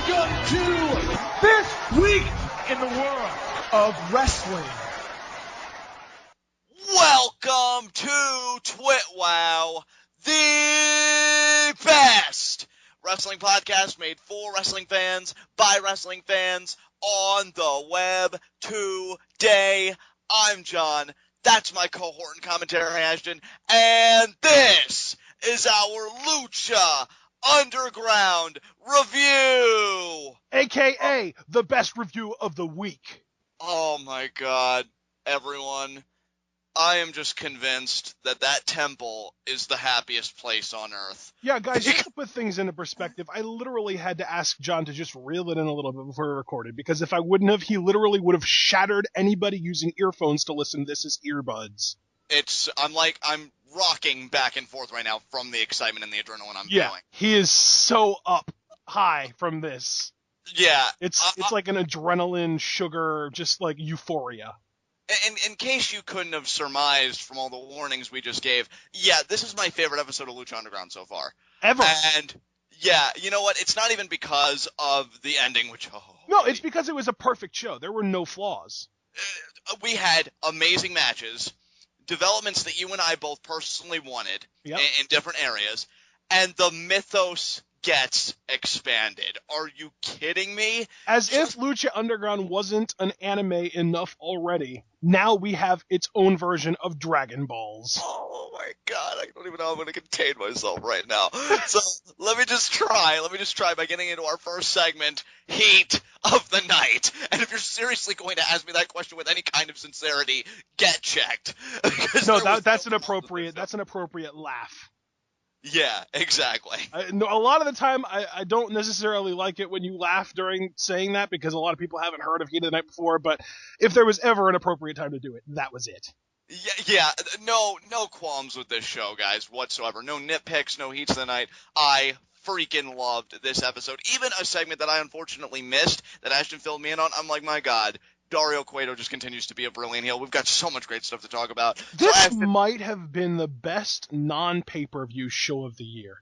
Welcome to this week in the world of wrestling. Welcome to TWitWoW, the best wrestling podcast made for wrestling fans, by wrestling fans, on the web today. I'm John, that's my cohort and commentary Ashton, and this is our Lucha Underground review! AKA the best review of the week. Oh my god, everyone. I am just convinced that that temple is the happiest place on earth. Yeah, guys, just to put things into perspective, I literally had to ask John to just reel it in a little bit before we recorded, because if I wouldn't have, he literally would have shattered anybody using earphones to listen to this as earbuds. I'm rocking back and forth right now from the excitement and the adrenaline I'm feeling. He is so up high from this. Yeah. It's like an adrenaline, sugar, just like euphoria. In case you couldn't have surmised from all the warnings we just gave, yeah, this is my favorite episode of Lucha Underground so far. Ever. And, yeah, you know what? It's not even because of the ending, which... No, it's because it was a perfect show. There were no flaws. We had amazing matches, developments that you and I both personally wanted in different areas, and the mythos gets expanded. Are you kidding me? As if Lucha Underground wasn't an anime enough already, now we have its own version of Dragon Balls. Oh my god, I don't even know how I'm going to contain myself right now. So let me just try by getting into our first segment, Heat of the Night. And if you're seriously going to ask me that question with any kind of sincerity, get checked. No, that's an appropriate laugh. Yeah, exactly. A lot of the time, I don't necessarily like it when you laugh during saying that, because a lot of people haven't heard of Heat of the Night before, but if there was ever an appropriate time to do it, that was it. Yeah, no qualms with this show, guys, whatsoever. No nitpicks, no Heats of the Night. I freaking loved this episode. Even a segment that I unfortunately missed, that Ashton filled me in on, I'm like, my god, Dario Cueto just continues to be a brilliant heel. We've got so much great stuff to talk about. This might have been the best non-pay-per-view show of the year.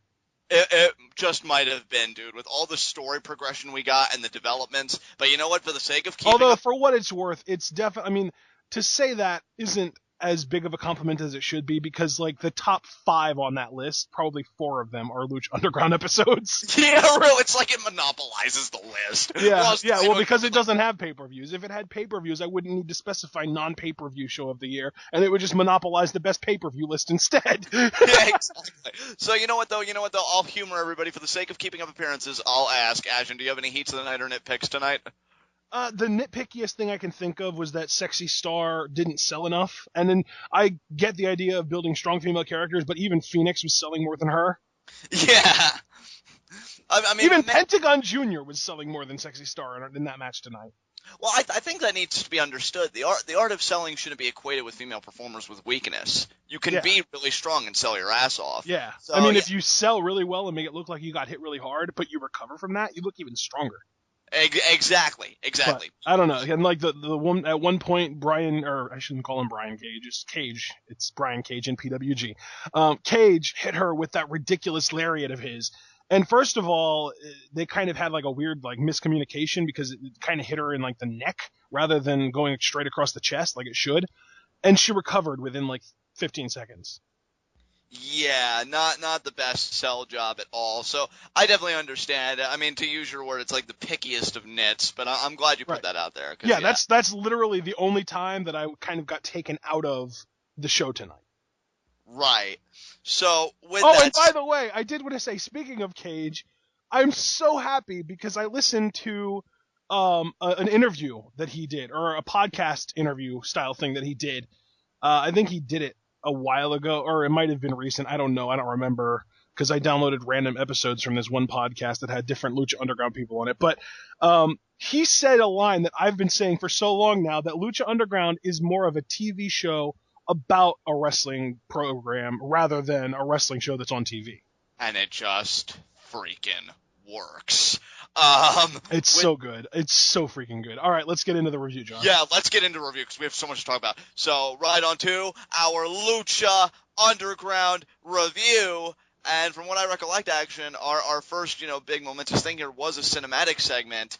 It just might have been, dude, with all the story progression we got and the developments. But you know what? For the sake of keeping Although, for what it's worth, it's definitely... I mean, to say that isn't as big of a compliment as it should be, because, like, the top 5 on that list, probably 4 of them are Lucha Underground episodes. Yeah, really, it's like it monopolizes the list. Well, because it doesn't have pay-per-views. If it had pay-per-views, I wouldn't need to specify non-pay-per-view show of the year, and it would just monopolize the best pay-per-view list instead. Yeah, exactly. So you know what, though? I'll humor everybody. For the sake of keeping up appearances, I'll ask, Ashton, do you have any Heats of the Night or nitpicks tonight? The nitpickiest thing I can think of was that Sexy Star didn't sell enough. And then I get the idea of building strong female characters, but even Fenix was selling more than her. Yeah. I mean, even Pentagon Jr. was selling more than Sexy Star in that match tonight. Well, I think that needs to be understood. The art of selling shouldn't be equated with female performers with weakness. You can be really strong and sell your ass off. Yeah. So, I mean, if you sell really well and make it look like you got hit really hard, but you recover from that, you look even stronger. Exactly. But, I don't know. And like the one at one point, Brian, or I shouldn't call him Brian Cage, it's Cage. It's Brian Cage in PWG. Cage hit her with that ridiculous lariat of his. And first of all, they kind of had like a weird like miscommunication, because it kind of hit her in like the neck rather than going straight across the chest like it should. And she recovered within like 15 seconds. Yeah, not the best sell job at all. So I definitely understand. I mean, to use your word, it's like the pickiest of nits, but I'm glad you put that out there. Yeah, that's literally the only time that I kind of got taken out of the show tonight. Right. So with and by the way, I did want to say, speaking of Cage, I'm so happy because I listened to an interview that he did, or a podcast interview style thing that he did. I think he did it a while ago, or it might have been recent. I don't know. I don't remember, because I downloaded random episodes from this one podcast that had different Lucha Underground people on it. But he said a line that I've been saying for so long now, that Lucha Underground is more of a TV show about a wrestling program rather than a wrestling show that's on TV. And it just freaking works. It's so good. It's so freaking good. All right, let's get into the review, John. Yeah, let's get into review because we have so much to talk about. So, right on to our Lucha Underground review. And from what I recollect, Action, our first, big momentous thing here was a cinematic segment.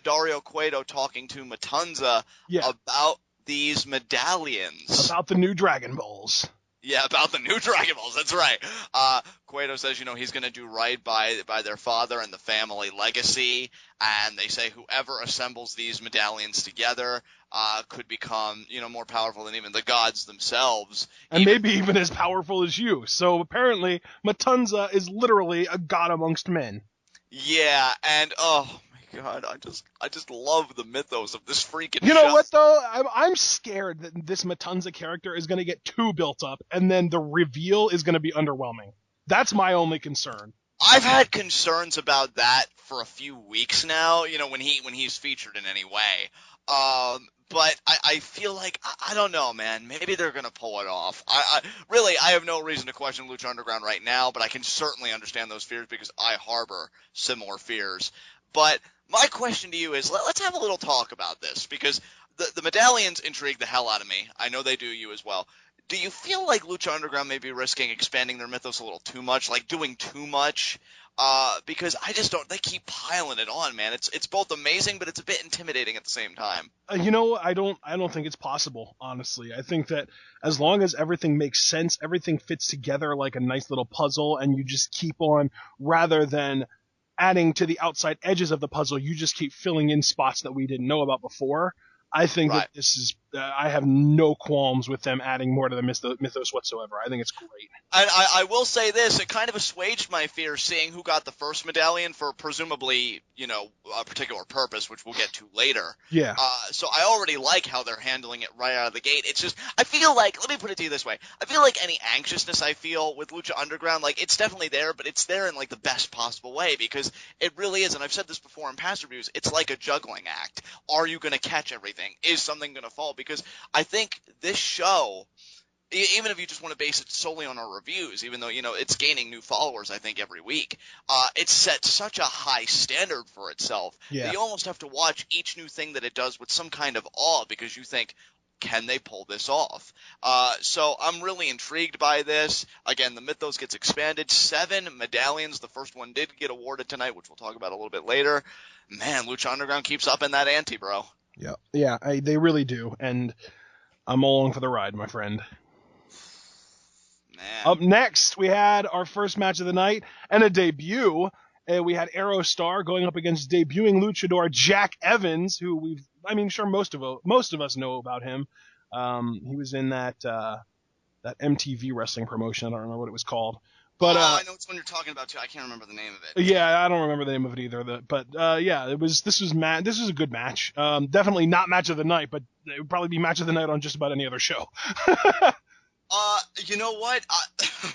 Dario Cueto talking to Matanza about these medallions. About the new Dragon Balls. Yeah, about the new Dragon Balls. That's right. Cueto says, he's going to do right by their father and the family legacy. And they say whoever assembles these medallions together could become, more powerful than even the gods themselves. And maybe even as powerful as you. So apparently, Matanza is literally a god amongst men. Yeah, and oh my god, I just love the mythos of this freaking show. You know what though? I'm scared that this Matanza character is going to get too built up, and then the reveal is going to be underwhelming. That's my only concern. I've had concerns about that for a few weeks now. When he's featured in any way. But I feel like, I don't know, man. Maybe they're going to pull it off. I have no reason to question Lucha Underground right now, but I can certainly understand those fears because I harbor similar fears. But my question to you is, let's have a little talk about this, because the medallions intrigue the hell out of me. I know they do you as well. Do you feel like Lucha Underground may be risking expanding their mythos a little too much, like doing too much? Because I just don't. They keep piling it on, man. It's both amazing, but it's a bit intimidating at the same time. I don't think it's possible, honestly. I think that as long as everything makes sense, everything fits together like a nice little puzzle, and you just keep on, rather than adding to the outside edges of the puzzle, you just keep filling in spots that we didn't know about before. I think that this is. I have no qualms with them adding more to the mythos whatsoever. I think it's great. And I will say this: it kind of assuaged my fear seeing who got the first medallion for presumably, a particular purpose, which we'll get to later. Yeah. So I already like how they're handling it right out of the gate. It's just, I feel like, let me put it to you this way: I feel like any anxiousness I feel with Lucha Underground, like, it's definitely there, but it's there in like the best possible way, because it really is. And I've said this before in past reviews: it's like a juggling act. Are you going to catch everything? Is something going to fall? Because I think this show, even if you just want to base it solely on our reviews, even though, it's gaining new followers, I think, every week, it sets such a high standard for itself that you almost have to watch each new thing that it does with some kind of awe, because you think, can they pull this off? So I'm really intrigued by this. Again, the mythos gets expanded. 7 medallions. The first one did get awarded tonight, which we'll talk about a little bit later. Man, Lucha Underground keeps up in that ante, bro. Yeah, they really do, and I'm along for the ride, my friend. Man. Up next, we had our first match of the night and a debut. We had Aero Star going up against debuting luchador Jack Evans, who sure most of us know about him. He was in that MTV wrestling promotion. I don't remember what it was called. But I know which one you're talking about too. I can't remember the name of it. Yeah, I don't remember the name of it either. But this was a good match. Definitely not match of the night, but it would probably be match of the night on just about any other show. You know what?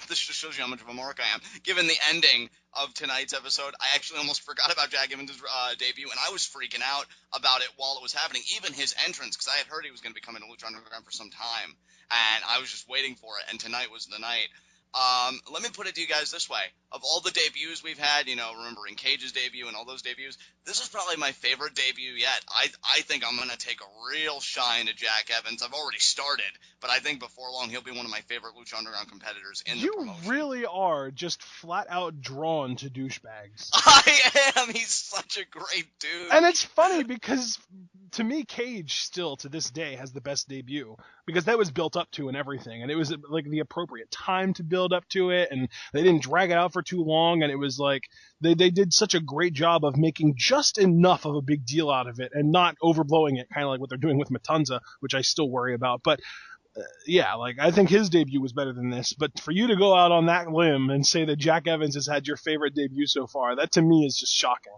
This just shows you how much of a mark I am. Given the ending of tonight's episode, I actually almost forgot about Jack Evans' debut, and I was freaking out about it while it was happening. Even his entrance, because I had heard he was going to be coming to Lucha Underground for some time, and I was just waiting for it, and tonight was the night. Let me put it to you guys this way. Of all the debuts we've had, remembering Cage's debut and all those debuts, this is probably my favorite debut yet. I think I'm going to take a real shine to Jack Evans. I've already started, but I think before long he'll be one of my favorite Lucha Underground competitors in the promotion. You really are just flat out drawn to douchebags. I am. He's such a great dude. And it's funny because, to me, Cage still, to this day, has the best debut, because that was built up to and everything, and it was like the appropriate time to build up to it, and they didn't drag it out for too long, and it was like they did such a great job of making just enough of a big deal out of it and not overblowing it, kind of like what they're doing with Matanza, which I still worry about. But I think his debut was better than this. But for you to go out on that limb and say that Jack Evans has had your favorite debut so far, that to me is just shocking.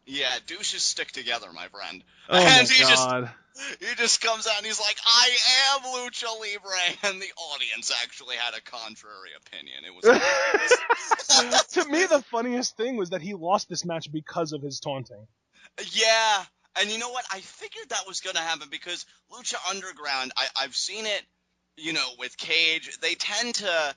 Yeah, douches stick together, my friend. Oh, and my God. He just comes out and he's like, I am Lucha Libre, and the audience actually had a contrary opinion. It was To me, the funniest thing was that he lost this match because of his taunting. Yeah, and you know what? I figured that was going to happen because Lucha Underground, I've seen it, with Cage. They tend to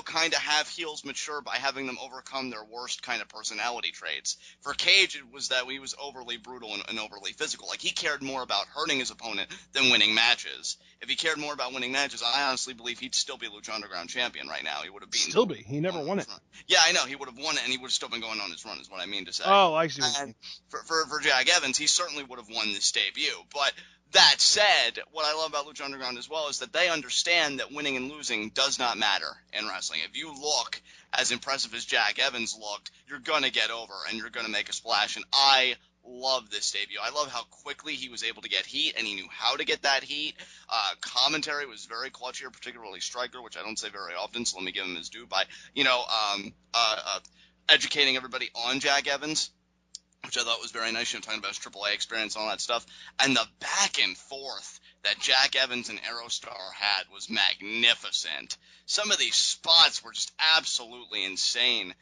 kind of have heels mature by having them overcome their worst kind of personality traits. For Cage, it was that he was overly brutal and overly physical. Like, he cared more about hurting his opponent than winning matches. If he cared more about winning matches, I honestly believe he'd still be Lucha Underground champion right now. He would have beaten. Still be. He never won it. Yeah, I know. He would have won it, and he would have still been going on his run, is what I mean to say. Oh, I see. And for Jack Evans, he certainly would have won this debut. But that said, what I love about Lucha Underground as well is that they understand that winning and losing does not matter in wrestling. If you look as impressive as Jack Evans looked, you're going to get over and you're going to make a splash. And I love this debut. I love how quickly he was able to get heat, and he knew how to get that heat. Commentary was very clutch here, particularly Stryker, which I don't say very often, so let me give him his due by, educating everybody on Jack Evans, which I thought was very nice, talking about his AAA experience and all that stuff. And the back and forth that Jack Evans and Aerostar had was magnificent. Some of these spots were just absolutely insane.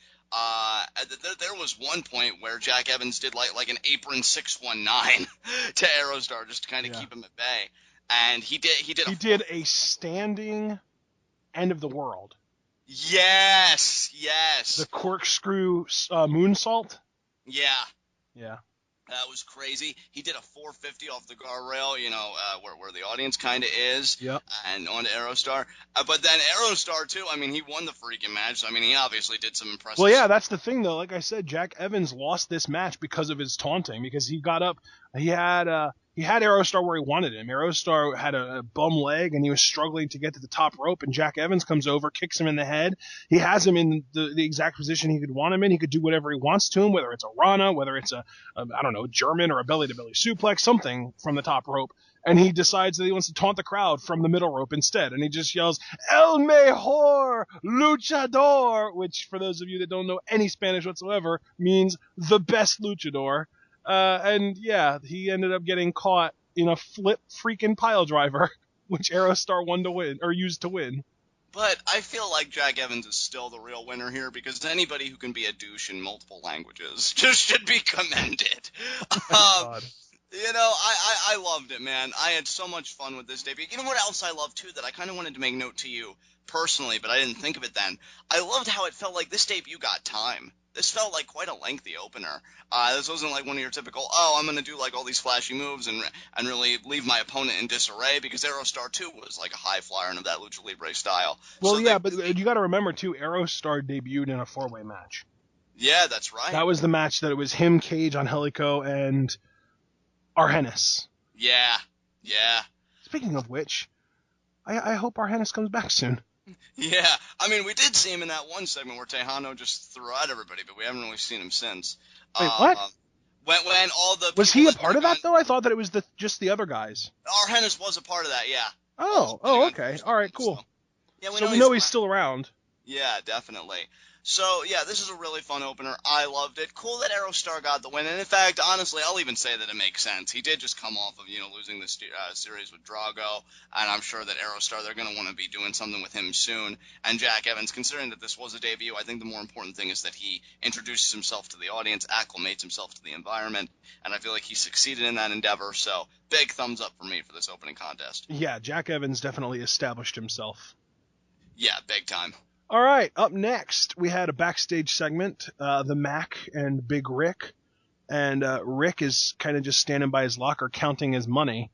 There was one point where Jack Evans did like an apron 619 to Aerostar just to kind of keep him at bay. And he did a standing end of the world. Yes. The corkscrew moonsault. Yeah. That was crazy. He did a 450 off the guardrail, where the audience kind of is. Yep. And on to Aerostar. But then Aerostar, too, I mean, he won the freaking match. I mean, he obviously did some impressive Well, yeah, that's the thing, though. Like I said, Jack Evans lost this match because of his taunting, because he got up. He had Aerostar where he wanted him. Aerostar had a bum leg, and he was struggling to get to the top rope, and Jack Evans comes over, kicks him in the head. He has him in the exact position he could want him in. He could do whatever he wants to him, whether it's a Rana, whether it's a German or a belly-to-belly suplex, something from the top rope. And he decides that he wants to taunt the crowd from the middle rope instead. And he just yells, El Mejor Luchador, which, for those of you that don't know any Spanish whatsoever, means the best luchador. And yeah, he ended up getting caught in a flip freaking pile driver, which Aerostar won to win, or used to win. But I feel like Jack Evans is still the real winner here, because anybody who can be a douche in multiple languages just should be commended. God. I loved it, man. I had so much fun with this debut. You know what else I loved, too, that I kind of wanted to make note to you personally, but I didn't think of it then? I loved how it felt like this debut got time. This felt like quite a lengthy opener. This wasn't like one of your typical, I'm going to do like all these flashy moves and really leave my opponent in disarray, because Aerostar 2 was like a high flyer into that Lucha Libre style. Well, so but you got to remember, too, Aerostar debuted in a 4-way match. Yeah, that's right. That was the match that it was him, Cage, Angelico, and Hernandez. Yeah. Speaking of which, I hope Hernandez comes back soon. Yeah, I mean, we did see him in that one segment where Tejano just threw out everybody, but we haven't really seen him since. Wait, what? When all the was he a part of that, though? I thought that it was just the other guys. Hernandez was a part of that, yeah. Oh, okay. All right, cool. So, yeah, we know he's still around. Yeah, definitely. So, yeah, this is a really fun opener. I loved it. Cool that Aerostar got the win. And, in fact, honestly, I'll even say that it makes sense. He did just come off of, losing this series with Drago. And I'm sure that Aerostar, they're going to want to be doing something with him soon. And Jack Evans, considering that this was a debut, I think the more important thing is that he introduces himself to the audience, acclimates himself to the environment. And I feel like he succeeded in that endeavor. So, big thumbs up for me for this opening contest. Yeah, Jack Evans definitely established himself. Yeah, big time. All right, up next, we had a backstage segment, the Mack and Big Ryck. And Ryck is kind of just standing by his locker counting his money.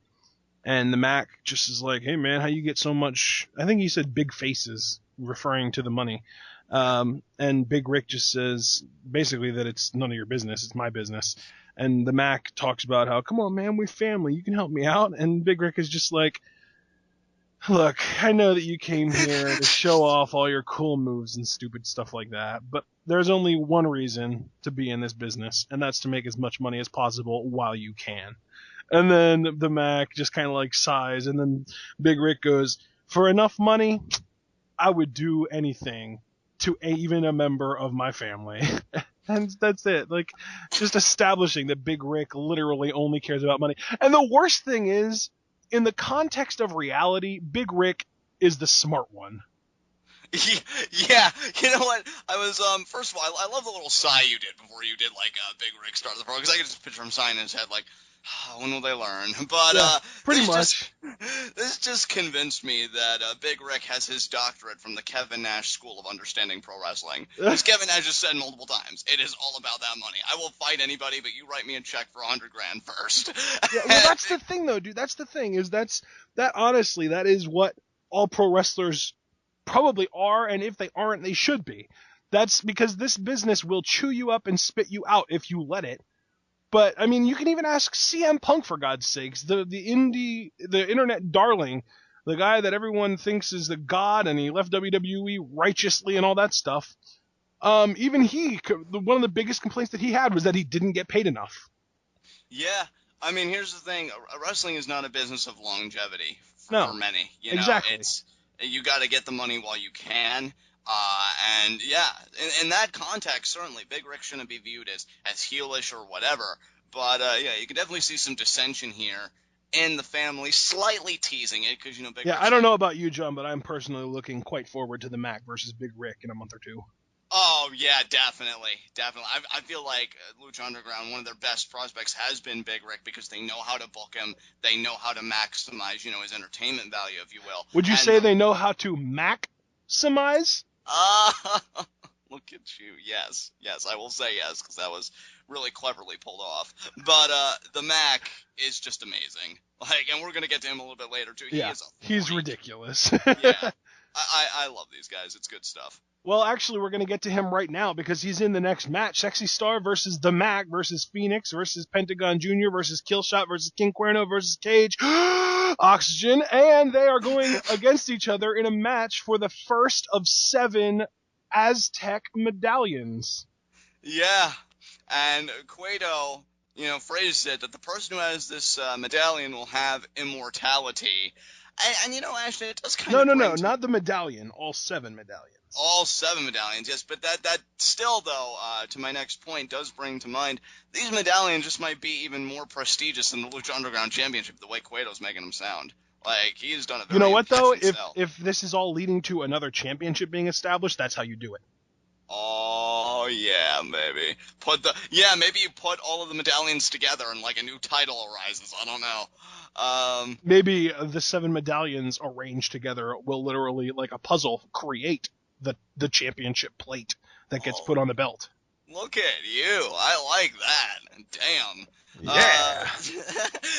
And the Mack just is like, hey, man, how you get so much? I think he said big faces, referring to the money. And Big Ryck just says basically that it's none of your business. It's my business. And the Mack talks about how, come on, man, we're family. You can help me out. And Big Ryck is just like, look, I know that you came here to show off all your cool moves and stupid stuff like that, but there's only one reason to be in this business, and that's to make as much money as possible while you can. And then the Mac just kind of like sighs, and then Big Ryck goes, for enough money, I would do anything to even a member of my family. And that's it. Like, just establishing that Big Ryck literally only cares about money. And the worst thing is, in the context of reality, Big Ryck is the smart one. Yeah, you know what? I was first of all, I love the little sigh you did before you did like Big Rick start the program, because I could just picture him sighing in his head like, when will they learn? But Yeah, pretty much. This just convinced me that Big Rick has his doctorate from the Kevin Nash School of Understanding Pro Wrestling. As Kevin Nash has said multiple times, it is all about that money. I will fight anybody, but you write me a check for $100,000 first. Yeah, well, that's the thing, though, dude. That's the thing, is that honestly, that is what all pro wrestlers probably are, and if they aren't, they should be. That's because this business will chew you up and spit you out if you let it. But I mean, you can even ask CM Punk, for God's sakes, the internet darling, the guy that everyone thinks is the god, and he left WWE righteously and all that stuff. Even one of the biggest complaints that he had was that he didn't get paid enough. Yeah, I mean, here's the thing: wrestling is not a business of longevity for many. You know, exactly. You got to get the money while you can. And yeah, in that context, certainly Big Rick shouldn't be viewed as heelish or whatever. But yeah, you can definitely see some dissension here in the family, slightly teasing it because, you know, Big Rick's I don't know about you, John, but I'm personally looking quite forward to the Mack versus Big Rick in a month or two. Oh, yeah, definitely. I feel like Lucha Underground, one of their best prospects has been Big Rick, because they know how to book him. They know how to maximize, you know, his entertainment value, if you will. Would you say they know how to maximize? Look at you. Yes, I will say yes, because that was really cleverly pulled off. But the Mack is just amazing. Like, and we're going to get to him a little bit later, too. Yeah, he's ridiculous. Yeah. I love these guys. It's good stuff. Well, actually, we're going to get to him right now, because he's in the next match. Sexy Star versus The Mack versus Fenix versus Pentagon Jr. versus Killshot versus King Cuerno versus Cage. Oxygen. And they are going against each other in a match for the first of 7 Aztec medallions. Yeah. And Cueto, you know, phrased it that the person who has this medallion will have immortality. And you know, Ashton, it does kind of No, not the medallion. All 7 medallions. All 7 medallions, yes. But that still, though, to my next point, does bring to mind these medallions just might be even more prestigious than the Lucha Underground Championship, the way Cueto's making them sound. Like, he's done a very You know what, though? sell. If this is all leading to another championship being established, that's how you do it. Oh, yeah, maybe. Maybe you put all of the medallions together and, like, a new title arises. I don't know. Maybe the 7 medallions arranged together will literally, like a puzzle, create the championship plate that gets put on the belt. Look at you. I like that. Damn. Yeah.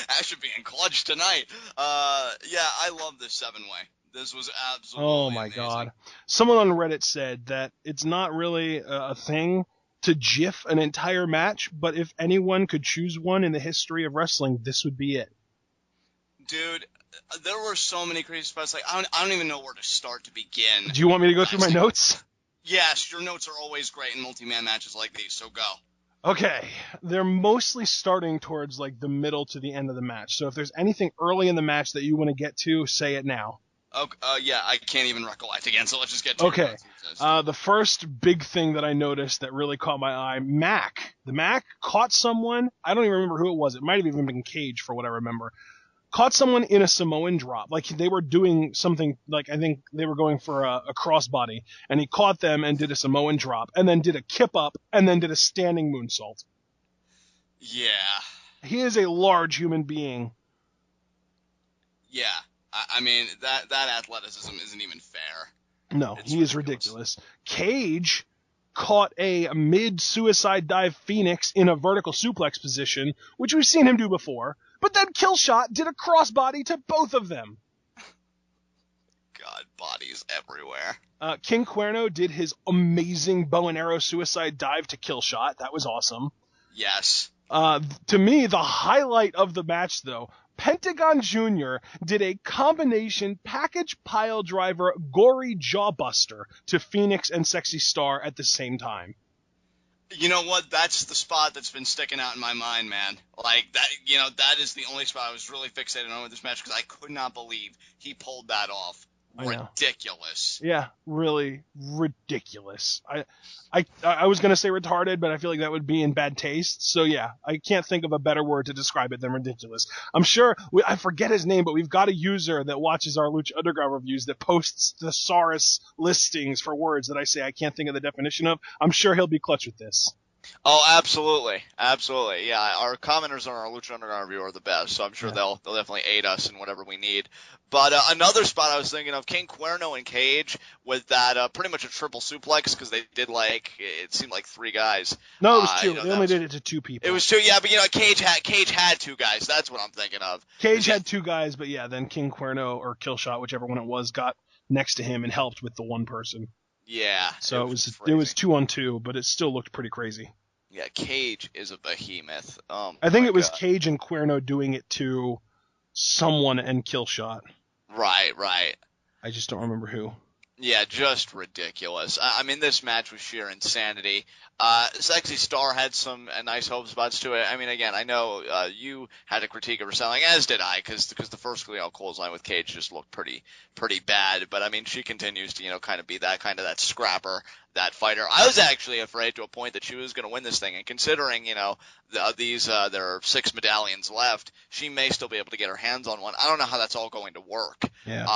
I should be in clutch tonight. Yeah, I love this 7-way. This was absolutely Oh my amazing. God. Someone on Reddit said that it's not really a thing to GIF an entire match, but if anyone could choose one in the history of wrestling, this would be it. Dude, there were so many crazy spots. Like, I don't even know where to start to begin. Do you want me to go through my notes? Yes, your notes are always great in multi-man matches like these, so go. Okay, they're mostly starting towards like the middle to the end of the match. So if there's anything early in the match that you want to get to, say it now. Okay, yeah, I can't even recollect again, so let's just get to it. Okay, the first big thing that I noticed that really caught my eye, the Mack caught someone, I don't even remember who it was, it might have even been Cage for what I remember, caught someone in a Samoan drop, like they were doing something, like I think they were going for a crossbody, and he caught them and did a Samoan drop, and then did a kip up, and then did a standing moonsault. Yeah. He is a large human being. Yeah. I mean, that athleticism isn't even fair. No, he is ridiculous. Cage caught a mid-suicide dive Fenix in a vertical suplex position, which we've seen him do before, but then Killshot did a crossbody to both of them. God, bodies everywhere. King Cuerno did his amazing bow and arrow suicide dive to Killshot. That was awesome. Yes. To me, the highlight of the match, though, Pentagon Jr. did a combination package pile driver gory jawbuster to Fenix and Sexy Star at the same time. You know what? That's the spot that's been sticking out in my mind, man. Like, that, you know, that is the only spot I was really fixated on with this match, because I could not believe he pulled that off. ridiculous. Yeah, really ridiculous. I was gonna say retarded, but I feel like that would be in bad taste. So yeah, I can't think of a better word to describe it than ridiculous. I'm sure I forget his name, but we've got a user that watches our Lucha Underground reviews that posts thesaurus listings for words that I say I can't think of the definition of. I'm sure he'll be clutch with this. Oh, absolutely. Absolutely. Yeah, our commenters on our Lucha Underground review are the best, so I'm sure they'll definitely aid us in whatever we need. But another spot I was thinking of, King Cuerno and Cage with that pretty much a triple suplex because they did it seemed like 3 guys. No, it was 2. They only did it to 2 people. It was 2, yeah, but Cage had 2 guys. That's what I'm thinking of. Cage had 2 guys, but yeah, then King Cuerno or Killshot, whichever one it was, got next to him and helped with the one person. Yeah. So it was 2-on-2, but it still looked pretty crazy. Yeah, Cage is a behemoth. I think it was Cage and Cuerno doing it to someone and Killshot. Right. I just don't remember who. Yeah, just ridiculous. I mean, this match was sheer insanity. Sexy Star had some nice hope spots to it. I mean, again, I know you had a critique of her selling, as did I, because the first clothesline with Cage just looked pretty bad. But I mean, she continues to kind of be that scrapper, that fighter. I was actually afraid to a point that she was going to win this thing, and considering there are 6 medallions left, she may still be able to get her hands on one. I don't know how that's all going to work. Yeah.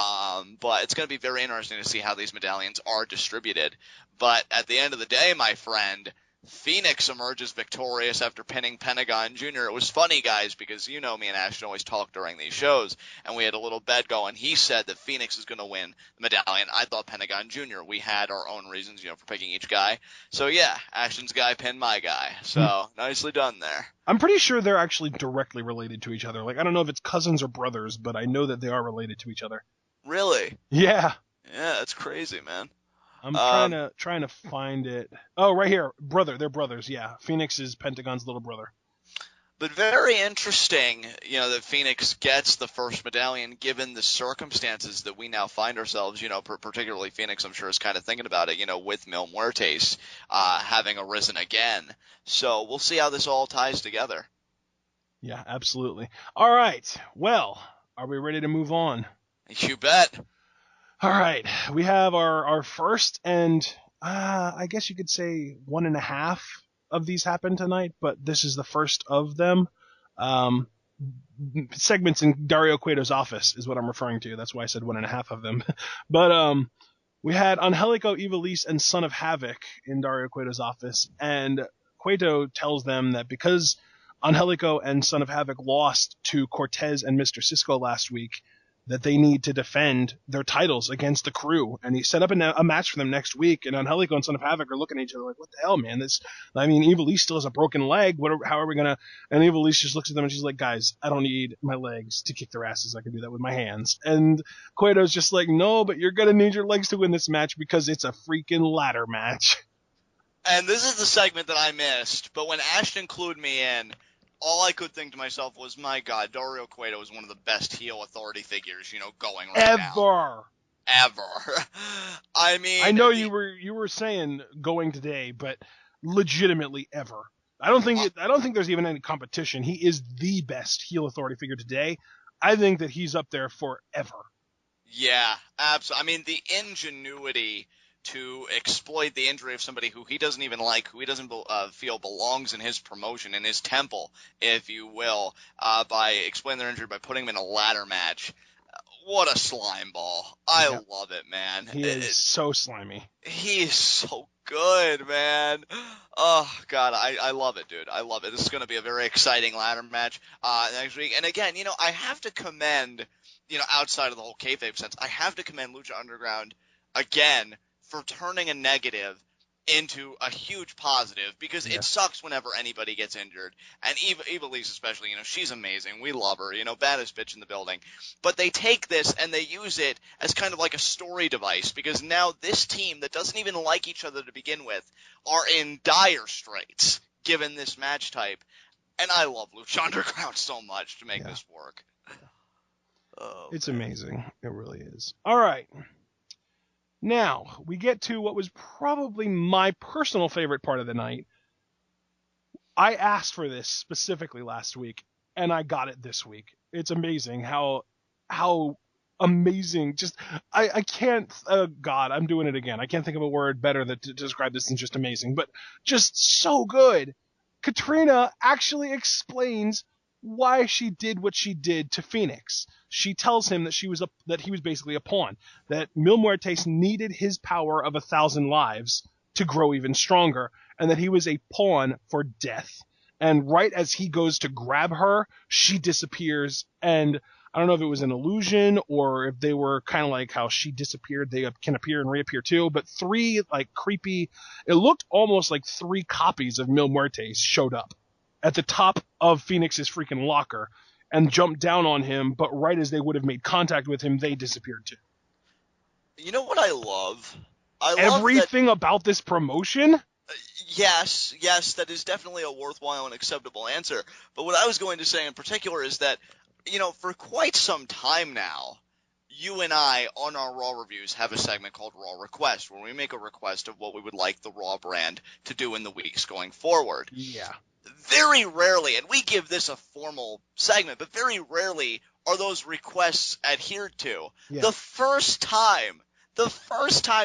But it's going to be very interesting to see how these medallions are distributed. But at the end of the day, my friend, Fenix emerges victorious after pinning Pentagon Jr. It was funny, guys, because me and Ashton always talk during these shows, and we had a little bet going. He said that Fenix is going to win the medallion. I thought Pentagon Jr. We had our own reasons, for picking each guy. So yeah, Ashton's guy pinned my guy. So nicely done there. I'm pretty sure they're actually directly related to each other. I don't know if it's cousins or brothers, but I know that they are related to each other. Really? Yeah. Yeah, that's crazy, man. I'm trying to find it. Oh, right here. Brother. They're brothers, yeah. Phoenix is Pentagon's little brother. But very interesting, that Fenix gets the first medallion given the circumstances that we now find ourselves, particularly Fenix, I'm sure, is kind of thinking about it, with Mil Muertes having arisen again. So we'll see how this all ties together. Yeah, absolutely. All right. Well, are we ready to move on? You bet. All right, we have our first and I guess you could say 1.5 of these happened tonight, but this is the first of them. Segments in Dario Cueto's office is what I'm referring to. That's why I said 1.5 of them. But we had Angelico, Ivelisse, and Son of Havoc in Dario Cueto's office, and Cueto tells them that because Angelico and Son of Havoc lost to Cortez and Mr. Cisco last week, that they need to defend their titles against the crew. And he set up a match for them next week, and Angelico and Son of Havoc are looking at each other like, what the hell, man? Ivelisse still has a broken leg. How are we going to... And Ivelisse just looks at them and she's like, guys, I don't need my legs to kick their asses. I can do that with my hands. And Cueto's just like, no, but you're going to need your legs to win this match because it's a freaking ladder match. And this is the segment that I missed, but when Ashton clued me in, all I could think to myself was, my God, Dario Cueto is one of the best heel authority figures, going right now. Ever. I mean, I know you were saying going today, but legitimately ever. I don't think there's even any competition. He is the best heel authority figure today. I think that he's up there forever. Yeah, absolutely. I mean, the ingenuity to exploit the injury of somebody who he doesn't even like, who he doesn't feel belongs in his promotion, in his temple, if you will, by explaining their injury by putting him in a ladder match. What a slime ball. I love it, man. He is so slimy. He is so good, man. Oh, God, I love it, dude. I love it. This is going to be a very exciting ladder match next week. And again, I have to commend, outside of the whole kayfabe sense, I have to commend Lucha Underground again for turning a negative into a huge positive, because it sucks whenever anybody gets injured. And Ivelisse especially, she's amazing. We love her, baddest bitch in the building. But they take this and they use it as kind of like a story device, because now this team that doesn't even like each other to begin with are in dire straits given this match type. And I love Lucha Underground so much to make this work. Oh, it's amazing. It really is. All right. Now, we get to what was probably my personal favorite part of the night. I asked for this specifically last week, and I got it this week. It's amazing how amazing. Just, I can't, God, I'm doing it again. I can't think of a word better to describe this than just amazing, but just so good. Catrina actually explains why she did what she did to Fenix. She tells him that that he was basically a pawn, that Mil Muertes needed his power of 1,000 lives to grow even stronger, and that he was a pawn for death. And right as he goes to grab her, she disappears, and I don't know if it was an illusion or if they were kind of like how she disappeared, they can appear and reappear too, but 3 like creepy, it looked almost like 3 copies of Mil Muertes showed up at the top of Fenix's freaking locker and jumped down on him, but right as they would have made contact with him, they disappeared too. You know what I love? Everything about this promotion? Yes, that is definitely a worthwhile and acceptable answer. But what I was going to say in particular is that, for quite some time now, you and I, on our Raw reviews, have a segment called Raw Request, where we make a request of what we would like the Raw brand to do in the weeks going forward. Yeah. Very rarely, and we give this a formal segment, but very rarely are those requests adhered to. Yeah. The first time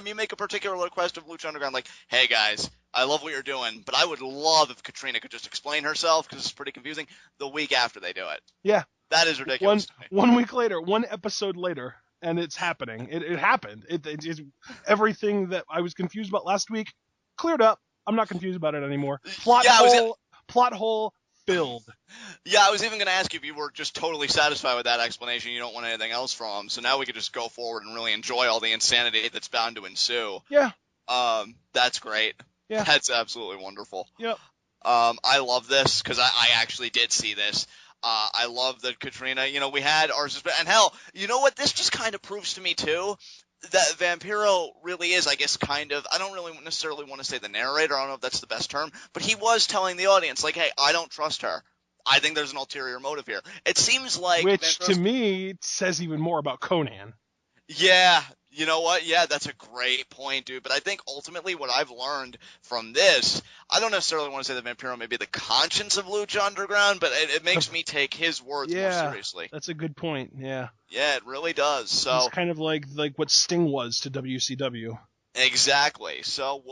you make a particular request of Lucha Underground, like, hey guys, I love what you're doing, but I would love if Catrina could just explain herself because it's pretty confusing, the week after they do it. Yeah. That is ridiculous. One week later, one episode later, and it's happening. It happened. It's everything that I was confused about last week cleared up. I'm not confused about it anymore. Plot hole filled. Yeah, I was even going to ask you if you were just totally satisfied with that explanation. You don't want anything else from them. So now we could just go forward and really enjoy all the insanity that's bound to ensue. Yeah. That's great. Yeah. That's absolutely wonderful. Yep. I love this because I actually did see this. I love that Catrina, we had our and hell, you know what? This just kind of proves to me too that Vampiro really is, I guess, kind of, I don't really necessarily want to say the narrator. I don't know if that's the best term, but he was telling the audience, like, hey, I don't trust her. I think there's an ulterior motive here. It seems like... Which, to me, says even more about Conan. Yeah, you know what? Yeah, that's a great point, dude. But I think ultimately what I've learned from this, I don't necessarily want to say that Vampiro may be the conscience of Lucha Underground, but it makes me take his words more seriously. That's a good point, yeah. Yeah, it really does. So it's kind of like what Sting was to WCW. Exactly. So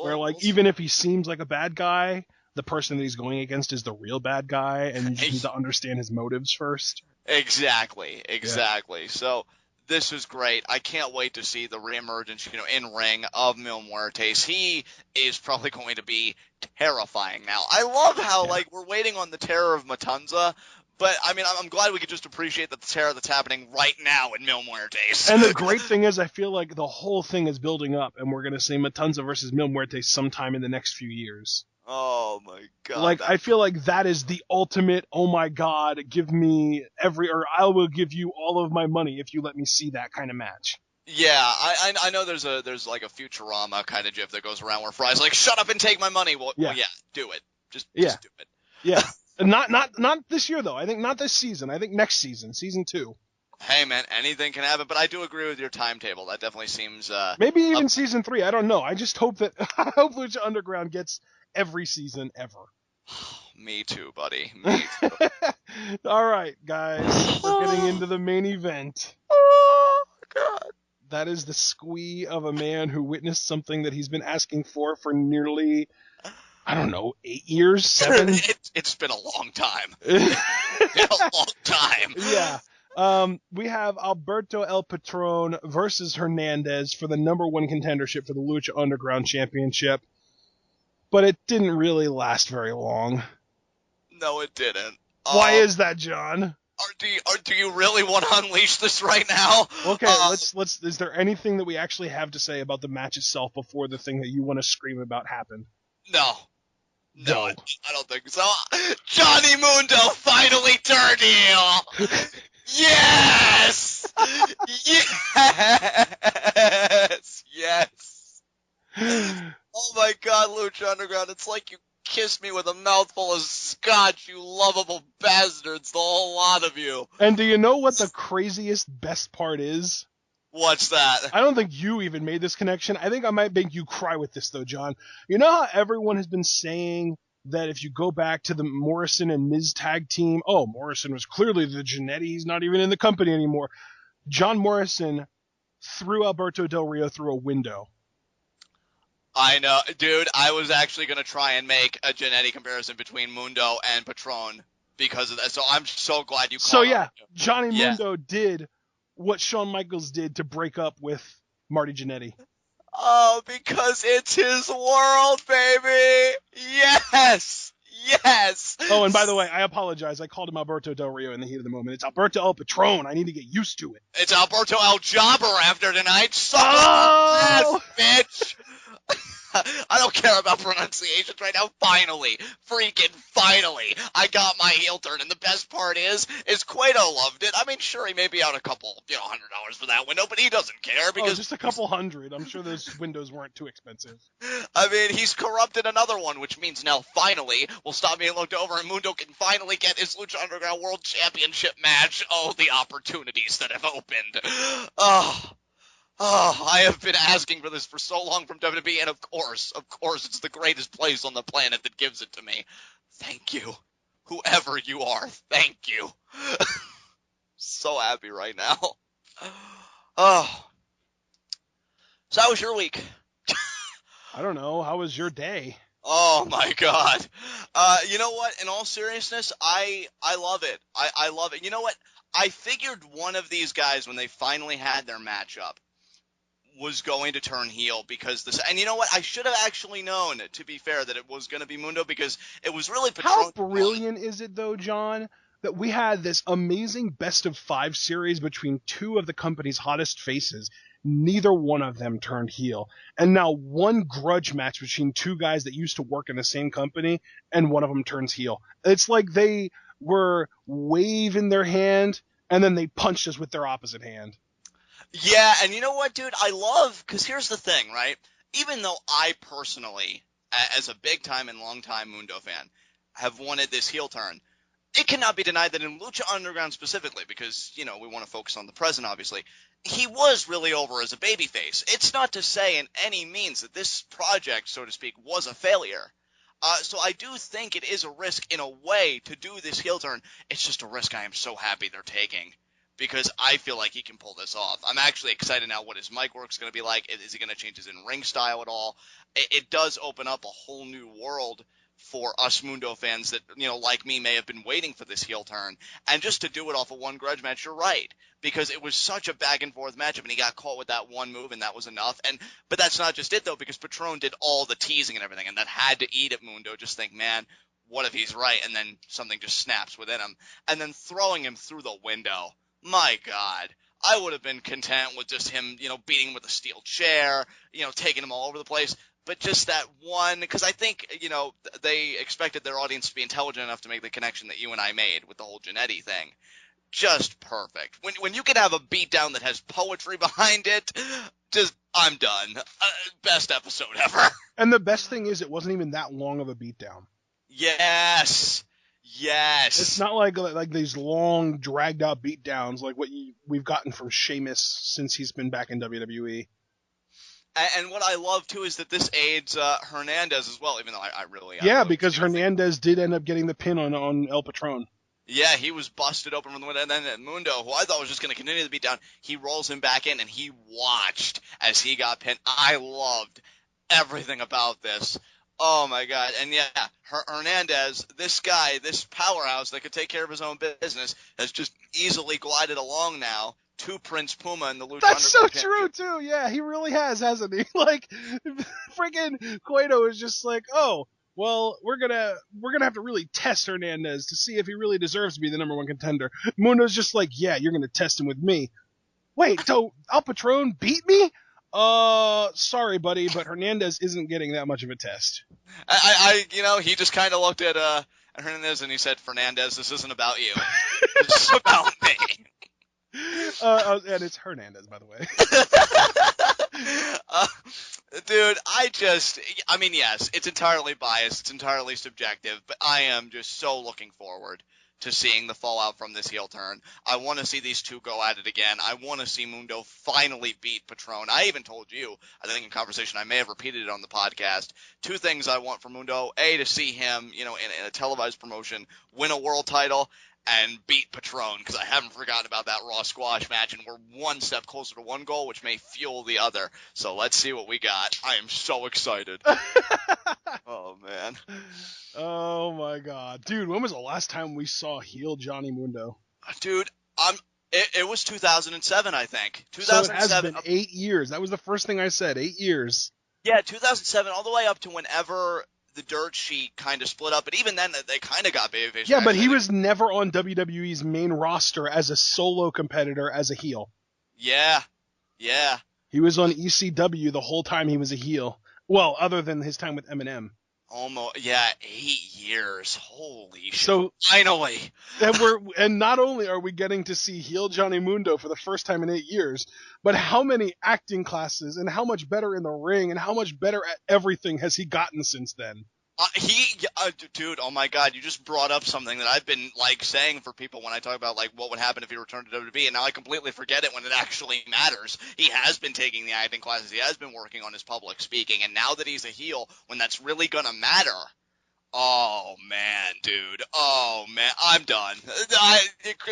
even if he seems like a bad guy, the person that he's going against is the real bad guy, and you just need to understand his motives first. Exactly. Yeah. So this is great. I can't wait to see the reemergence, in ring of Mil Muertes. He is probably going to be terrifying now. I love how we're waiting on the terror of Matanza, but I mean I'm glad we could just appreciate the terror that's happening right now in Mil Muertes. And the great thing is, I feel like the whole thing is building up, and we're gonna see Matanza versus Mil Muertes sometime in the next few years. Oh my god. I feel like that is the ultimate, oh my god, give me I will give you all of my money if you let me see that kind of match. Yeah, I know there's like a Futurama kind of gif that goes around where Fry's like, shut up and take my money. Well, yeah, do it. Just do it. Yeah. Not this year though. I think not this season. I think next season, season 2. Hey man, anything can happen, but I do agree with your timetable. That definitely seems maybe even season 3. I don't know. I just hope Lucha Underground gets every season ever. Me too, buddy. Me too. All right, guys. We're getting into the main event. Oh, God. That is the squee of a man who witnessed something that he's been asking for nearly, I don't know, 8 years, 7? It's been a long time. A long time. Yeah. We have Alberto El Patron versus Hernandez for the #1 contendership for the Lucha Underground Championship. But it didn't really last very long. No, it didn't. Why is that, John? Do you really want to unleash this right now? Okay, let's. Is there anything that we actually have to say about the match itself before the thing that you want to scream about happened? No, I don't think so. Johnny Mundo finally turned heel. Yes, yes. Oh my God, Lucha Underground! It's like you kissed me with a mouthful of scotch, you lovable bastards, the whole lot of you. And do you know what the craziest, best part is? What's that? I don't think you even made this connection. I think I might make you cry with this, though, John. You know how everyone has been saying that if you go back to the Morrison and Miz tag team, oh, Morrison was clearly the Jannetty, he's not even in the company anymore. John Morrison threw Alberto Del Rio through a window. I know, dude. I was actually going to try and make a Jannetty comparison between Mundo and Patron because of that. So I'm so glad you called. So yeah, out. Johnny Yeah. Mundo did what Shawn Michaels did to break up with Marty Jannetty. Oh, because it's his world, baby. Yes. Yes. Oh, and by the way, I apologize. I called him Alberto Del Rio in the heat of the moment. It's Alberto El Patron. I need to get used to it. It's Alberto El Jobber after tonight. Suck Oh! ass, bitch. I don't care about pronunciations right now. Finally, freaking finally, I got my heel turn, and the best part is Cueto loved it. I mean, sure, he may be out a couple, $100 for that window, but he doesn't care because just a couple hundred. I'm sure those windows weren't too expensive. I mean, he's corrupted another one, which means now finally we'll stop being looked over, and Mundo can finally get his Lucha Underground World Championship match. Oh, the opportunities that have opened. Oh, I have been asking for this for so long from WWE, and of course, it's the greatest place on the planet that gives it to me. Thank you. Whoever you are, thank you. So happy right now. Oh. So how was your week? I don't know. How was your day? Oh my God. You know what? In all seriousness, I love it. I love it. You know what? I figured one of these guys, when they finally had their matchup, was going to turn heel because this, and you know what? I should have actually known, to be fair, that it was going to be Mundo because it was really Patron. How brilliant is it though, John, that we had this amazing best of 5 series between two of the company's hottest faces. Neither one of them turned heel. And now one grudge match between two guys that used to work in the same company, and one of them turns heel. It's like they were waving their hand, and then they punched us with their opposite hand. Yeah, and you know what, dude? I love, because here's the thing, right? Even though I personally, as a big-time and long-time Mundo fan, have wanted this heel turn, it cannot be denied that in Lucha Underground specifically, because, we want to focus on the present, obviously, he was really over as a babyface. It's not to say in any means that this project, so to speak, was a failure. So I do think it is a risk in a way to do this heel turn. It's just a risk I am so happy they're taking, because I feel like he can pull this off. I'm actually excited now what his mic work's going to be like. Is he going to change his in-ring style at all? It does open up a whole new world for us Mundo fans that, like me, may have been waiting for this heel turn. And just to do it off of one grudge match, you're right, because it was such a back-and-forth matchup, and he got caught with that one move, and that was enough. But that's not just it, though, because Patron did all the teasing and everything, and that had to eat at Mundo. Just think, man, what if he's right? And then something just snaps within him. And then throwing him through the window. My God, I would have been content with just him, beating him with a steel chair, taking him all over the place. But just that one, because I think, they expected their audience to be intelligent enough to make the connection that you and I made with the whole Jannetty thing. Just perfect. When you can have a beatdown that has poetry behind it, I'm done. Best episode ever. And the best thing is, it wasn't even that long of a beatdown. Yes. It's not like these long, dragged-out beatdowns like what we've gotten from Sheamus since he's been back in WWE. And what I love, too, is that this aids Hernandez as well, even though I really... Yeah, because Hernandez did end up getting the pin on El Patron. Yeah, he was busted open from the window, and then Mundo, who I thought was just going to continue the beatdown, he rolls him back in, and he watched as he got pinned. I loved everything about this. Oh, my God. And, yeah, Hernandez, this guy, this powerhouse that could take care of his own business, has just easily glided along now to Prince Puma and the Lucha That's so Underground true, too. Yeah, he really has, hasn't he? Like, freaking Cueto is just like, oh, well, we're gonna have to really test Hernandez to see if he really deserves to be the #1 contender. Mundo's just like, yeah, you're gonna test him with me. Wait, so El Patron beat me? Sorry, buddy, but Hernandez isn't getting that much of a test. He just kind of looked at Hernandez and he said, Fernandez, this isn't about you. It's about me. And it's Hernandez, by the way. Dude, yes, it's entirely biased, it's entirely subjective, but I am just so looking forward to seeing the fallout from this heel turn. I want to see these two go at it again. I want to see Mundo finally beat Patron. I even told you, I think in conversation, I may have repeated it on the podcast, 2 things I want for Mundo. A, to see him, in a televised promotion, win a world title, and beat Patron, because I haven't forgotten about that Raw Squash match, and we're one step closer to one goal, which may fuel the other. So let's see what we got. I am so excited. Oh, man. Oh, my God. Dude, when was the last time we saw heel Johnny Mundo? Dude, it was 2007, I think. 2007. So it has been 8 years. That was the first thing I said, 8 years. Yeah, 2007, all the way up to whenever the dirt sheet kind of split up, but even then they kind of got babyface. Yeah, but he was never on WWE's main roster as a solo competitor as a heel. Yeah. He was on ECW the whole time he was a heel. Well, other than his time with Eminem. Almost, yeah, 8 years. Holy shit. So finally. And not only are we getting to see heel Johnny Mundo for the first time in 8 years, but how many acting classes and how much better in the ring and how much better at everything has he gotten since then? Dude, oh my God, you just brought up something that I've been saying for people when I talk about what would happen if he returned to WWE, and now I completely forget it when it actually matters. He has been taking the acting classes, he has been working on his public speaking, and now that he's a heel, when that's really gonna matter, oh man, dude, oh man, I'm done.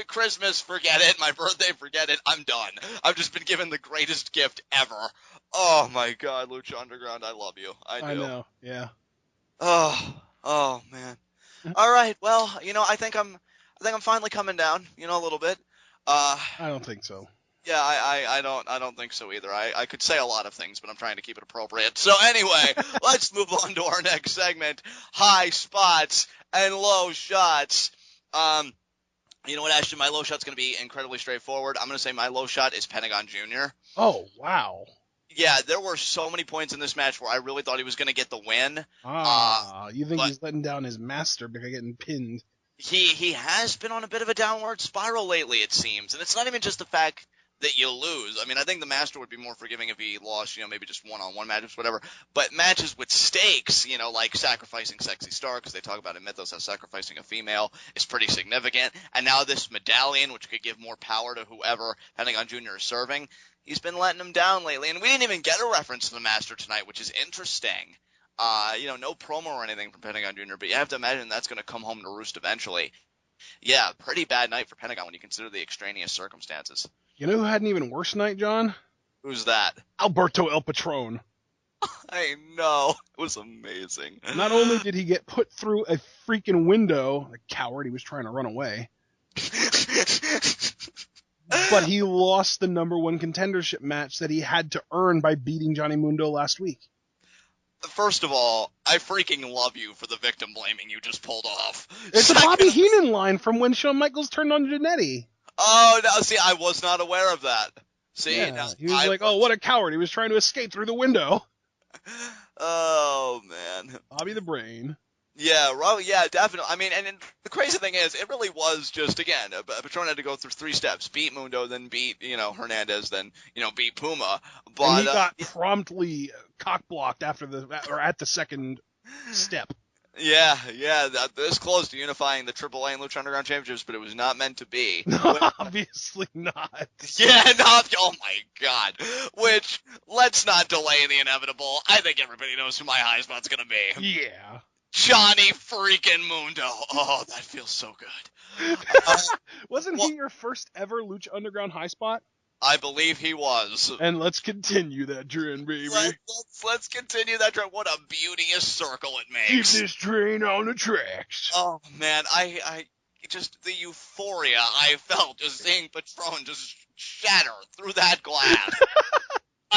Christmas, forget it. My birthday, forget it. I'm done. I've just been given the greatest gift ever. Oh my God, Lucha Underground, I love you. I do. I know, yeah. Oh man. All right. Well, I think I'm finally coming down, a little bit. I don't think so. Yeah, I don't think so either. I could say a lot of things, but I'm trying to keep it appropriate. So anyway, let's move on to our next segment, high spots and low shots. You know what, Ashton, my low shot's going to be incredibly straightforward. I'm going to say my low shot is Pentagon Jr. Oh, wow. Yeah, there were so many points in this match where I really thought he was going to get the win. You think he's letting down his master by getting pinned? He has been on a bit of a downward spiral lately, it seems. And it's not even just the fact that you lose. I mean, I think the master would be more forgiving if he lost, maybe just one-on-one matches, whatever. But matches with stakes, like sacrificing Sexy Star, because they talk about in Mythos how sacrificing a female is pretty significant. And now this medallion, which could give more power to whoever Pentagon Jr. is serving, he's been letting him down lately. And we didn't even get a reference to the master tonight, which is interesting. No promo or anything from Pentagon Jr., but you have to imagine that's going to come home to roost eventually. Yeah, pretty bad night for Pentagon when you consider the extraneous circumstances. You know who had an even worse night, John? Who's that? Alberto El Patron. I know. It was amazing. Not only did he get put through a freaking window, a coward, he was trying to run away, but he lost the #1 contendership match that he had to earn by beating Johnny Mundo last week. First of all, I freaking love you for the victim blaming you just pulled off. It's a Bobby Heenan line from when Shawn Michaels turned on Jannetty. Oh, no, see, I was not aware of that. See, yeah, now, he was like, oh, what a coward. He was trying to escape through the window. Oh, man. Bobby the Brain. Yeah, well, yeah, definitely. I mean, and the crazy thing is, it really was just, again, Patron had to go through 3 steps. Beat Mundo, then beat, Hernandez, then, beat Puma. But and he got promptly cock-blocked at the second step. Yeah, this close to unifying the AAA and Lucha Underground Championships, but it was not meant to be. Obviously not. Yeah, oh my God. Which, let's not delay the inevitable. I think everybody knows who my high spot's gonna be. Yeah. Johnny freaking Mundo. Oh, that feels so good. Wasn't he your first ever Lucha Underground high spot? I believe he was. And let's continue that trend, baby. Let's continue that trend. What a beauteous circle it makes. Keep this train on the tracks. Oh, man, I just, the euphoria I felt just seeing Patron just shatter through that glass.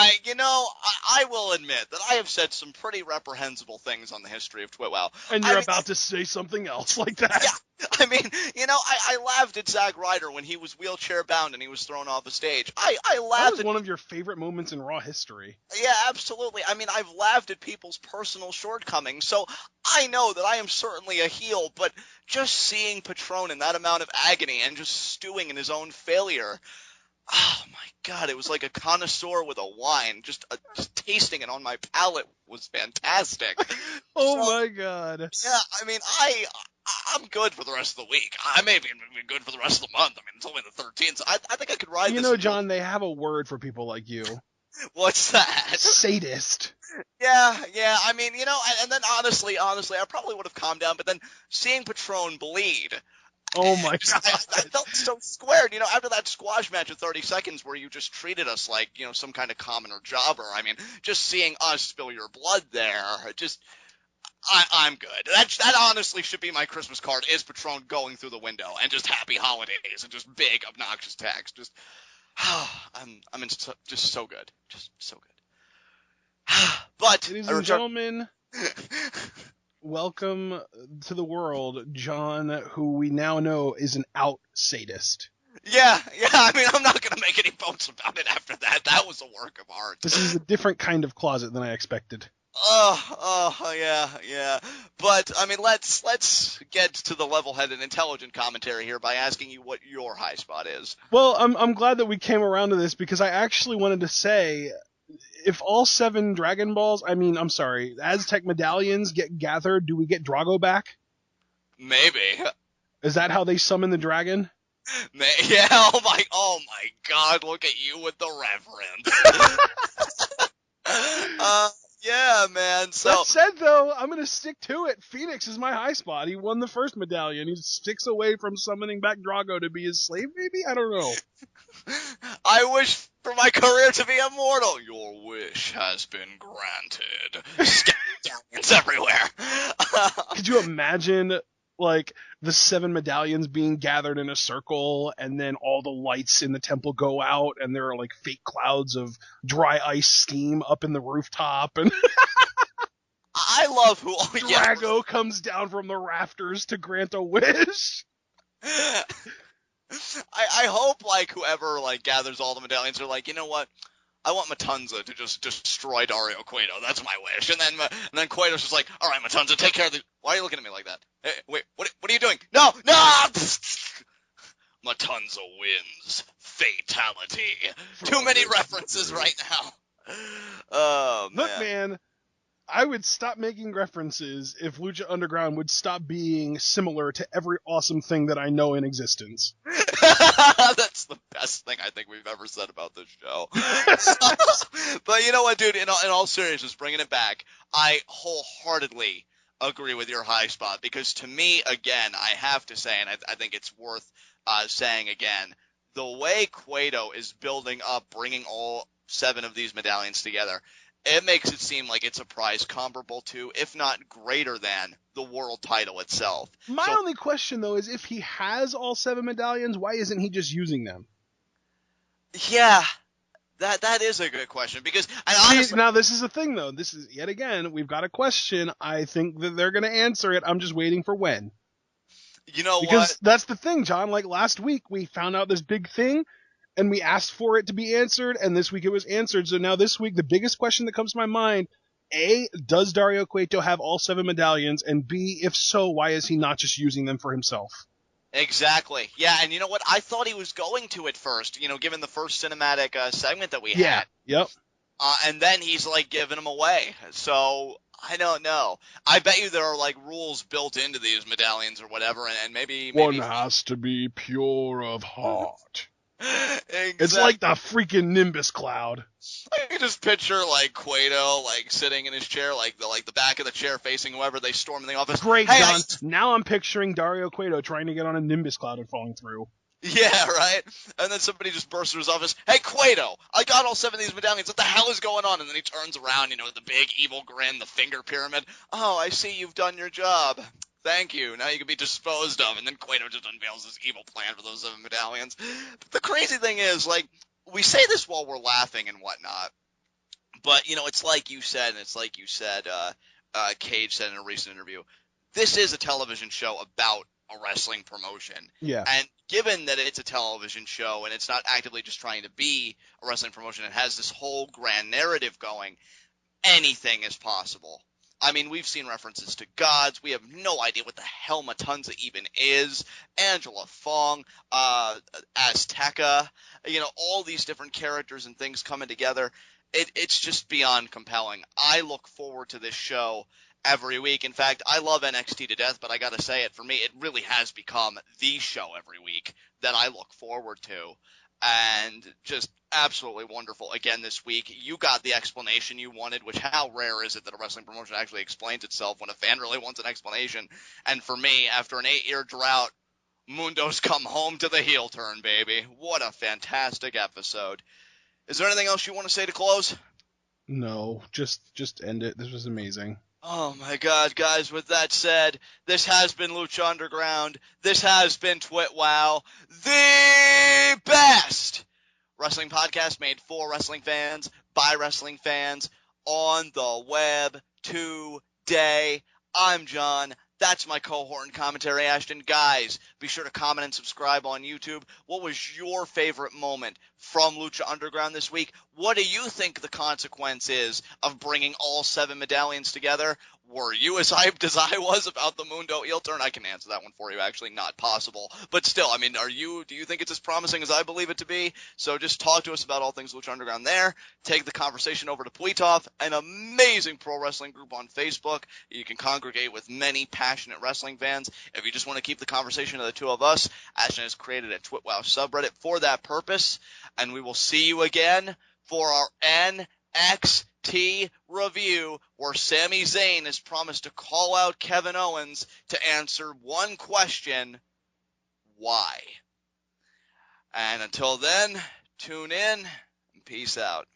I will admit that I have said some pretty reprehensible things on the history of TWitWoW. And you're about to say something else like that. Yeah, I mean, I laughed at Zack Ryder when he was wheelchair bound and he was thrown off a stage. I laughed. That was one of your favorite moments in Raw history. Yeah, absolutely. I mean, I've laughed at people's personal shortcomings, so I know that I am certainly a heel, but just seeing Patron in that amount of agony and just stewing in his own failure, oh my God, it was like a connoisseur with a wine. Just tasting it on my palate was fantastic. Oh my God. Yeah, I mean, I'm good for the rest of the week. I may be good for the rest of the month. I mean, it's only the 13th, so I think I could ride this. You know, John, they have a word for people like you. What's that? Sadist. Yeah. I mean, and then honestly, I probably would have calmed down, but then seeing Patron bleed. Oh my God. I felt so squared, after that squash match of 30 seconds where you just treated us like, some kind of commoner jobber. I mean, just seeing us spill your blood there, I'm good. That honestly should be my Christmas card, is Patron going through the window and just happy holidays and just big obnoxious tags. Just, just so good. Just so good. But, ladies and gentlemen, welcome to the world, John, who we now know is an out sadist. Yeah, I mean, I'm not going to make any bones about it after that. That was a work of art. This is a different kind of closet than I expected. Yeah. But, I mean, let's get to the level-headed, intelligent commentary here by asking you what your high spot is. Well, I'm glad that we came around to this, because I actually wanted to say, if all 7 Dragon Balls, Aztec medallions get gathered, do we get Drago back? Maybe. Is that how they summon the dragon? Yeah, oh my God, look at you with the reverend. Yeah, man, so... That said, though, I'm going to stick to it. Fenix is my high spot. He won the first medallion. He 6 away from summoning back Drago to be his slave, maybe? I don't know. I wish for my career to be immortal. Your wish has been granted. Medallions everywhere. Could you imagine, like, the 7 medallions being gathered in a circle, and then all the lights in the temple go out, and there are, like, fake clouds of dry ice steam up in the rooftop, and I love who... Drago comes down from the rafters to grant a wish. I hope, like, whoever, like, gathers all the medallions are like, you know what? I want Matanza to just destroy Dario Cueto. That's my wish. And then Cueto's just like, all right, Matanza, take care of the... Why are you looking at me like that? Hey, wait, what are you doing? No! Matanza wins. Fatality. Too many references right now. Oh, man. Look, man, I would stop making references if Lucha Underground would stop being similar to every awesome thing that I know in existence. That's the best thing I think we've ever said about this show. But you know what, dude, in all seriousness, bringing it back, I wholeheartedly agree with your high spot, because to me, again, I have to say, and I think it's worth saying again, the way Cueto is building up, bringing all 7 of these medallions together, it makes it seem like it's a prize comparable to, if not greater than, the world title itself. My only question, though, is if he has all 7 medallions, why isn't he just using them? Yeah, that is a good question, because... honestly, now, this is the thing, though. This is, yet again, we've got a question. I think that they're going to answer it. I'm just waiting for when. You know what? Because that's the thing, John. Like, last week, we found out this big thing, and we asked for it to be answered, and this week it was answered. So now this week, the biggest question that comes to my mind, A, does Dario Cueto have all 7 medallions? And B, if so, why is he not just using them for himself? Exactly. Yeah, and you know what? I thought he was going to at first, given the first cinematic segment that we had. Yep. And then he's, like, giving them away. So, I don't know. I bet you there are, like, rules built into these medallions or whatever, and maybe... One has to be pure of heart. Exactly. It's like the freaking Nimbus cloud. I can just picture, like, Cueto, like, sitting in his chair, like the back of the chair facing whoever they storm in the office. Great, John. Now I'm picturing Dario Cueto trying to get on a Nimbus cloud and falling through. Yeah, right? And then somebody just bursts through his office. Hey, Cueto, I got all 7 of these medallions. What the hell is going on? And then he turns around, the big evil grin, the finger pyramid. Oh, I see you've done your job. Thank you. Now you can be disposed of. And then Cueto just unveils this evil plan for those 7 medallions. But the crazy thing is, like, we say this while we're laughing and whatnot. But, it's like you said, and it's like you said, Cage said in a recent interview, this is a television show about a wrestling promotion. Yeah. And given that it's a television show and it's not actively just trying to be a wrestling promotion, it has this whole grand narrative going, anything is possible. I mean, we've seen references to gods. We have no idea what the hell Matanza even is. Angela Fong, Azteca, all these different characters and things coming together. It's just beyond compelling. I look forward to this show every week. In fact, I love NXT to death, but I gotta say it, for me, it really has become the show every week that I look forward to. And just absolutely wonderful again this week. You got the explanation you wanted, which how rare is it that a wrestling promotion actually explains itself when a fan really wants an explanation? And for me, after an 8-year drought, Mundo's come home to the heel turn, baby. What a fantastic episode. Is there anything else you want to say to close? No, just end it. This was amazing. Oh my god, guys, with that said, this has been Lucha Underground. This has been TWitWoW, the best wrestling podcast made for wrestling fans, by wrestling fans, on the web today. I'm John. That's my cohort and commentary, Ashton. Guys, be sure to comment and subscribe on YouTube. What was your favorite moment from Lucha Underground this week? What do you think the consequence is of bringing all 7 medallions together? Were you as hyped as I was about the Mundo heel turn? I can answer that one for you. Actually, not possible. But still, I mean, do you think it's as promising as I believe it to be? So just talk to us about all things Lucha Underground there. Take the conversation over to Tweetov, an amazing pro wrestling group on Facebook. You can congregate with many passionate wrestling fans. If you just want to keep the conversation to the two of us, Ashton has created a TWitWoW subreddit for that purpose. And we will see you again for our NXT review, where Sami Zayn has promised to call out Kevin Owens to answer one question: why? And until then, tune in and peace out.